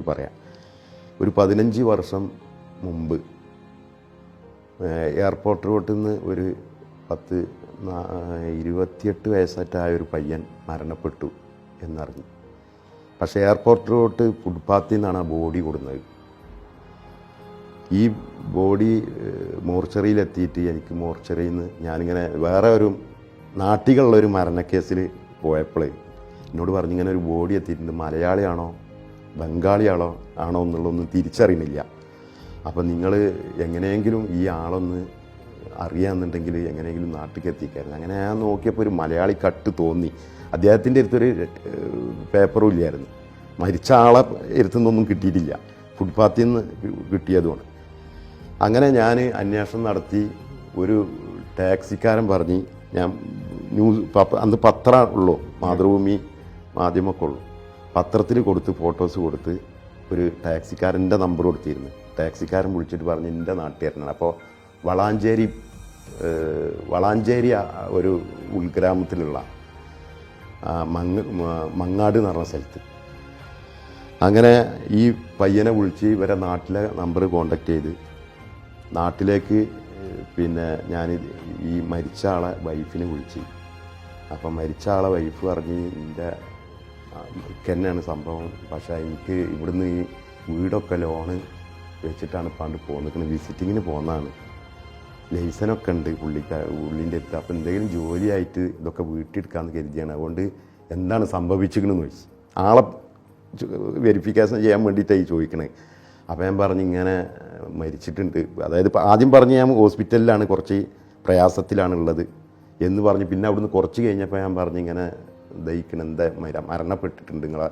പറയാം. ഒരു 15 വർഷം മുമ്പ് എയർപോർട്ട് റോട്ടിൽ നിന്ന് ഒരു 28 വയസ്സായ ഒരു പയ്യൻ മരണപ്പെട്ടു എന്നറിഞ്ഞു. പക്ഷേ എയർപോർട്ട് റോഡ് ഫുട്പാത്തിൽ നിന്നാണ് ആ ബോഡി കൊടുക്കുന്നത്. ഈ ബോഡി മോർച്ചറിയിലെത്തിയിട്ട് എനിക്ക് മോർച്ചറിയിൽ നിന്ന് ഞാനിങ്ങനെ വേറെ ഒരു നാട്ടിലുള്ളൊരു മരണക്കേസിൽ പോയപ്പോൾ എന്നോട് പറഞ്ഞിങ്ങനെ ഒരു ബോഡി എത്തിയിട്ടുണ്ട്, മലയാളിയാണോ ബംഗാളിയാണോ എന്നുള്ളതൊന്നും തിരിച്ചറിയുന്നില്ല. അപ്പം നിങ്ങൾ എങ്ങനെയെങ്കിലും ഈ ആളൊന്ന് അറിയാമെന്നുണ്ടെങ്കിൽ എങ്ങനെയെങ്കിലും നാട്ടിലേക്ക് എത്തിക്കായിരുന്നു. അങ്ങനെ ഞാൻ നോക്കിയപ്പോൾ ഒരു മലയാളി കട്ട് തോന്നി. അദ്ദേഹത്തിൻ്റെ അടുത്തൊരു പേപ്പറും ഇല്ലായിരുന്നു. മരിച്ച ആളെ ഇരുത്തുന്നൊന്നും കിട്ടിയിട്ടില്ല, ഫുട്പാത്തിൽ നിന്ന് കിട്ടിയതുമാണ്. അങ്ങനെ ഞാൻ അന്വേഷണം നടത്തി. ഒരു ടാക്സിക്കാരൻ പറഞ്ഞ് ഞാൻ അന്ന് പത്രം ഉള്ളൂ, മാതൃഭൂമി മാധ്യമമൊക്കെ ഉള്ളൂ. പത്രത്തിൽ കൊടുത്ത് ഫോട്ടോസ് കൊടുത്ത് ഒരു ടാക്സിക്കാരൻ്റെ നമ്പർ കൊടുത്തിരുന്നു. ടാക്സിക്കാരൻ വിളിച്ചിട്ട് പറഞ്ഞ് എൻ്റെ നാട്ടുകാരനാണ്. അപ്പോൾ വളാഞ്ചേരി ഒരു ഉൾഗ്രാമത്തിലുള്ള മങ്ങാട് എന്ന് പറഞ്ഞ സ്ഥലത്ത്. അങ്ങനെ ഈ പയ്യനെ വിളിച്ച് ഇവരെ നാട്ടിലെ നമ്പർ കോണ്ടാക്ട് ചെയ്ത് നാട്ടിലേക്ക് ഞാൻ ഈ മരിച്ച ആളെ വൈഫിനെ വിളിച്ച്. അപ്പം മരിച്ച ആളെ വൈഫ് പറഞ്ഞ് എൻ്റെ തന്നെയാണ് സംഭവം, പക്ഷേ എനിക്ക് ഇവിടുന്ന് ഈ വീടൊക്കെ ലോണ് വെച്ചിട്ടാണ് പണ്ട് പോകുന്നത്, വിസിറ്റിങ്ങിന് പോകുന്നതാണ്, ലൈസനൊക്കെ ഉണ്ട് ഉള്ളിൻ്റെ അടുത്ത്. അപ്പോൾ എന്തെങ്കിലും ജോലിയായിട്ട് ഇതൊക്കെ വീട്ടിലെടുക്കാമെന്ന് കരുതിയാണ്. അതുകൊണ്ട് എന്താണ് സംഭവിച്ചിരിക്കണമെന്ന് ചോദിച്ചു. ആളെ വെരിഫിക്കേഷൻ ചെയ്യാൻ വേണ്ടിയിട്ടായി ചോദിക്കണേ. അപ്പോൾ ഞാൻ പറഞ്ഞ് ഇങ്ങനെ മരിച്ചിട്ടുണ്ട്. അതായത് ആദ്യം പറഞ്ഞ് ഞാൻ ഹോസ്പിറ്റലിലാണ്, കുറച്ച് പ്രയാസത്തിലാണുള്ളത് എന്ന് പറഞ്ഞ്. പിന്നെ അവിടുന്ന് കുറച്ച് കഴിഞ്ഞപ്പോൾ ഞാൻ പറഞ്ഞ് ഇങ്ങനെ ദഹിക്കണം, എന്താ മരണപ്പെട്ടിട്ടുണ്ട് നിങ്ങളെ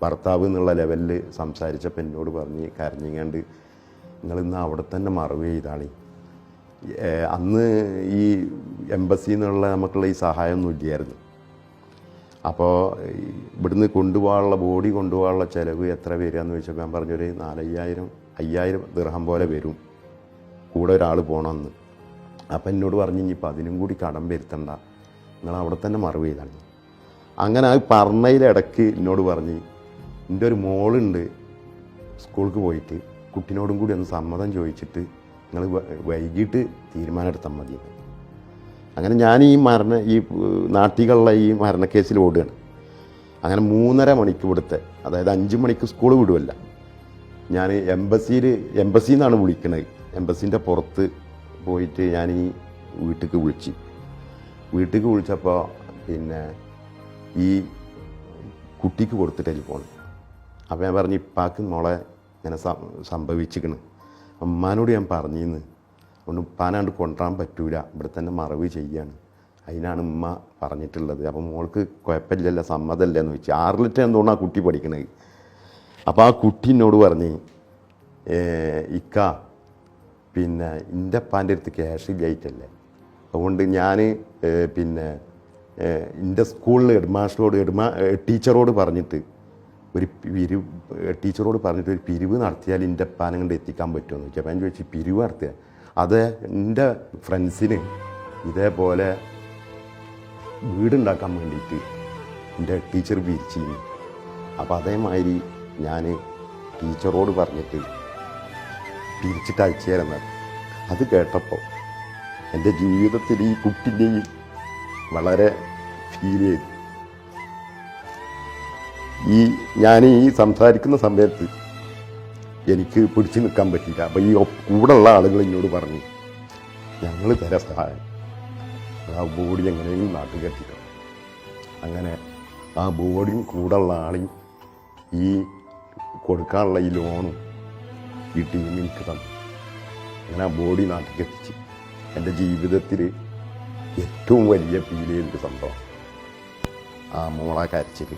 ഭർത്താവ് എന്നുള്ള ലെവലിൽ സംസാരിച്ചപ്പോൾ എന്നോട് പറഞ്ഞ് കരഞ്ഞിങ്ങാണ്ട് നിങ്ങളിന്ന് അവിടെ തന്നെ മറവ് ചെയ്താണ്. അന്ന് ഈ എംബസിയിൽ നിന്നുള്ള നമുക്കുള്ള ഈ സഹായമൊന്നും ഇല്ലായിരുന്നു. അപ്പോൾ ഇവിടുന്ന് കൊണ്ടുപോകാനുള്ള ബോഡി കൊണ്ടുപോകാനുള്ള ചിലവ് എത്ര വരികയെന്ന് ചോദിച്ചപ്പോൾ ഞാൻ പറഞ്ഞൊരു 4,000-5,000 ദിർഹം പോലെ വരും, കൂടെ ഒരാൾ പോകണമെന്ന്. അപ്പം എന്നോട് പറഞ്ഞ് ഇനിയിപ്പോൾ അതിനും കൂടി കടം വരുത്തണ്ട, നിങ്ങൾ അവിടെ തന്നെ മറവ് ചെയ്താണ്. അങ്ങനെ അത് പറഞ്ഞതിലിടയ്ക്ക് എന്നോട് പറഞ്ഞ് എൻ്റെ ഒരു മോളുണ്ട് സ്കൂൾക്ക് പോയിട്ട്, കുട്ടിനോടും കൂടി ഒന്ന് സമ്മതം ചോദിച്ചിട്ട് നിങ്ങൾ വൈകിട്ട് തീരുമാനം എടുത്താൽ മതി. അങ്ങനെ ഞാൻ ഈ നാട്ടിലുള്ള ഈ മരണക്കേസിൽ ഓടുകയാണ്. അങ്ങനെ 3:30 മണിക്ക് ഇവിടുത്തെ, അതായത് 5 മണിക്ക് സ്കൂൾ വിടുമല്ല, ഞാൻ എംബസിയിൽ നിന്നാണ് വിളിക്കണത്. എംബസീൻ്റെ പുറത്ത് പോയിട്ട് ഞാൻ ഈ വീട്ടിലേക്ക് വിളിച്ചപ്പോൾ ഈ കുട്ടിക്ക് കൊടുത്ത് ടെലിഫോൺ. അപ്പോൾ ഞാൻ പറഞ്ഞു ഇപ്പാക്ക് മോളെ ഇങ്ങനെ സംഭവിച്ചിരിക്കണ്, അമ്മാനോട് ഞാൻ പറഞ്ഞിന്ന്, അതുകൊണ്ട് ഉപ്പാനാണ്ട് കൊണ്ടുവരാൻ പറ്റൂല, ഇവിടെ തന്നെ മറവ് ചെയ്യാണ്, അതിനാണ് ഉമ്മ പറഞ്ഞിട്ടുള്ളത്. അപ്പോൾ മോൾക്ക് കുഴപ്പമില്ലല്ലോ, സമ്മതമല്ലേ എന്ന് ചോദിച്ചു. 6 എന്തുകൊണ്ടാണ് ആ കുട്ടി പഠിക്കണത്. അപ്പോൾ ആ കുട്ടി എന്നോട് പറഞ്ഞ് ഇക്ക എൻ്റെ അപ്പാൻ്റെ അടുത്ത് ക്യാഷ് ഇല്ലായിട്ടല്ലേ, അതുകൊണ്ട് ഞാൻ എൻ്റെ സ്കൂളിൽ ടീച്ചറോട് പറഞ്ഞിട്ട് ഒരു പിരിവ് നടത്തിയാൽ എൻ്റെ അപ്പാനെ കൊണ്ട് എത്തിക്കാൻ പറ്റുമെന്ന് ചോദിച്ചു. അപ്പം ഞാൻ ചോദിച്ചു പിരിവ് നടത്തുക? അത് എൻ്റെ ഫ്രണ്ട്സിന് ഇതേപോലെ വീടുണ്ടാക്കാൻ വേണ്ടിയിട്ട് എൻ്റെ ടീച്ചർ പിരിച്ചിരുന്നു. അപ്പോൾ അതേമാതിരി ഞാൻ ടീച്ചറോട് പറഞ്ഞിട്ട് പിരിച്ചിട്ട് അയച്ചു തരുന്നത്. അത് കേട്ടപ്പോൾ എൻ്റെ ജീവിതത്തിൽ ഈ കുട്ടിൻ്റെയും വളരെ ഫീൽ ചെയ്തു. ഞാൻ ഈ സംസാരിക്കുന്ന സമയത്ത് എനിക്ക് പിടിച്ചു നിൽക്കാൻ പറ്റില്ല. അപ്പോൾ ഈ കൂടെയുള്ള ആളുകൾ എന്നോട് പറഞ്ഞു ഞങ്ങൾ തരാം സഹായം, ആ ബോഡി എങ്ങനെയെങ്കിലും നാട്ടിൽ എത്തിക്കണം. അങ്ങനെ ആ ബോഡിയും കൂടെയുള്ള ആളെയും ഈ കൊടുക്കാനുള്ള ഈ ലോണും ഈ ടീം എനിക്ക് തന്നു. അങ്ങനെ ആ ബോഡി നാട്ടിൽ എത്തിച്ച് എൻ്റെ ജീവിതത്തിൽ ഏറ്റവും വലിയ ഫീൽ ചെയ്തൊരു സംഭവം ആ മോളെ കരച്ചിൽ.